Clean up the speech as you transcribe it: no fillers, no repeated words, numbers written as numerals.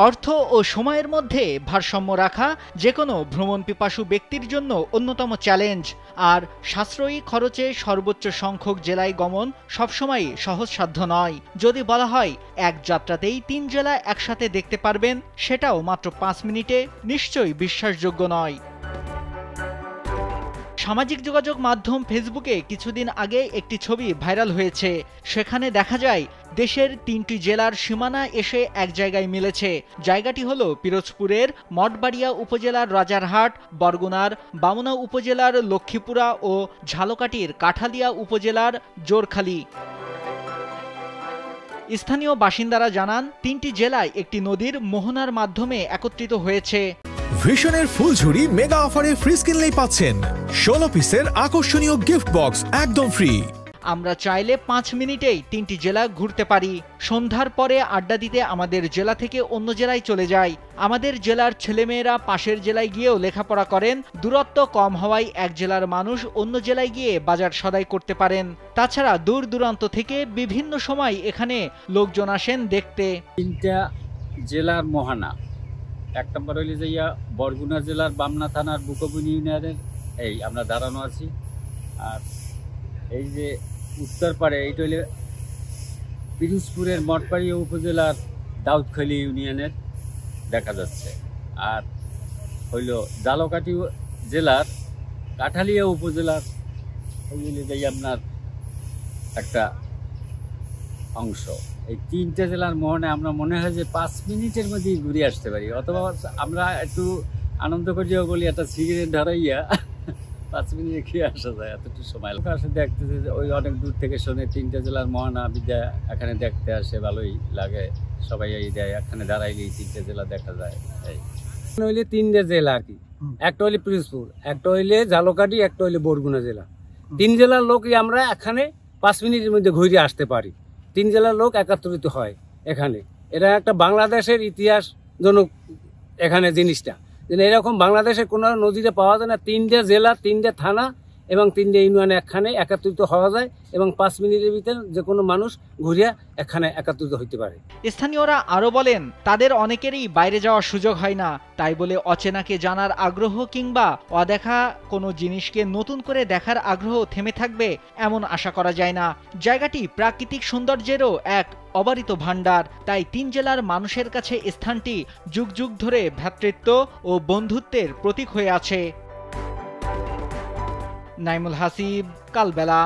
অর্থ ও সময়ের মধ্যে ভারসাম্য রাখা যেকোনো ভ্রমণ পিপাসু ব্যক্তির জন্য অন্যতম চ্যালেঞ্জ। আর সাশ্রয়ী খরচে সর্বোচ্চ সংখ্যক জেলায় গমন সবসময় সহজসাধ্য নয়। যদি বলা হয় এক যাত্রাতেই ৩ জেলা একসাথে দেখতে পারবেন, সেটাও মাত্র ৫ মিনিটে, নিশ্চয়ই বিশ্বাসযোগ্য নয়। সামাজিক যোগাযোগ মাধ্যম ফেসবুকে কিছুদিন আগে একটি ছবি ভাইরাল হয়েছে। সেখানে দেখা যায় দেশের ৩টি জেলার সীমানা এসে এক জায়গায় মিলেছে। জায়গাটি হলো পিরোজপুরের মঠবাড়িয়া উপজেলার রাজারহাট, বরগুনার বামুনা উপজেলার লক্ষ্মীপুরা ও ঝালকাঠির কাঠালিয়া উপজেলার জোরখালী। স্থানীয় বাসিন্দারা জানান, ৩টি জেলায় একটি নদীর মোহনার মাধ্যমে একত্রিত হয়েছে। ভিশনের ফুলঝুরি মেগা অফারে ফ্রিজ কিনলেই পাচ্ছেন 16 পিসের আকর্ষণীয় গিফট বক্স একদম ফ্রি। আমরা চাইলে ৫ মিনিটেই ৩টি জেলা ঘুরতে পারি। সন্ধ্যার পরে আড্ডা দিতে আমাদের জেলা থেকে অন্য জেলায় চলে যাই। আমাদের জেলার ছেলেমেয়েরা পাশের জেলায় গিয়েও লেখাপড়া করেন। দূরত্ব কম হওয়ায় এক জেলার মানুষ অন্য জেলায় গিয়ে বাজার সদাই করতে পারেন। তাছাড়া দূর দূরান্ত থেকে বিভিন্ন সময় এখানে লোকজন আসেন দেখতে। 3টা জেলার মোহনা, এক নম্বর হইলে যাইয়া বরগুনা জেলার বামনা থানার বুকবুনি ইউনিয়নের আমরা দাঁড়ানো আছি। আর এই যে উত্তর পাড়ে এইটা হইলে পিরোজপুরের মঠবাড়িয়া উপজেলার দাউদখালী ইউনিয়নের দেখা যাচ্ছে। আর হইল ঝালকাঠি জেলার কাঠালিয়া উপজেলার হইলে যাই আপনার একটা অংশ। এই 3টে জেলার মোহনে আমরা মনে হয় যে 5 মিনিটের মধ্যেই ঘুরে আসতে পারি। অথবা আমরা একটু আনন্দ করিও বলি, একটা সিগারেট ধরাইয়া 5 মিনিটে খেয়ে আসা যায়, এতটুকু সময় আসে দেখতেছে। ওই অনেক দূর থেকে শোনে 3টে জেলার মোহনা বিদ্যা এখানে দেখতে আসে, ভালোই লাগে। সবাই এই দেয়, এখানে দাঁড়াইলেই 3টে জেলা দেখা যায়। এই হইলে 3টে জেলা আর কি, একটা হইলে পিরোজপুর, একটা হইলে ঝালকাঠি, একটা হইলে বরগুনা জেলা। 3 জেলার লোকই আমরা এখানে 5 মিনিটের মধ্যে ঘুরে আসতে পারি। 3 জেলার লোক একত্রিত হয় এখানে। এটা একটা বাংলাদেশের ইতিহাস জনক এখানে জিনিসটা। এরকম বাংলাদেশে কোনো নদীতে পাওয়া যায় না। 3টে জেলা, 3টে থানা এবং 3টে ইউনিয়নে একখানে একত্রিত হওয়া যায় এবং 5 মিনিটের ভিতরে যে কোনো মানুষ ঘুরিয়া এখানে একত্রিত হইতে পারে। স্থানীয়রা আরো বলেন, তাদের অনেকেরই বাইরে যাওয়ার সুযোগ হয় না। তাই বলে অচেনাকে জানার আগ্রহ কিংবা অদেখা কোনো জিনিসকে নতুন করে দেখার আগ্রহ থেমে থাকবে এমন আশা করা যায় না। জায়গাটি প্রাকৃতিক সৌন্দর্যেরও এক অবারিত ভাণ্ডার। তাই 3 জেলার মানুষের কাছে স্থানটি যুগ যুগ ধরে ভ্রাতৃত্ব ও বন্ধুত্বের প্রতীক হয়ে আছে। নাইমুল হাসিব, কালবেলা।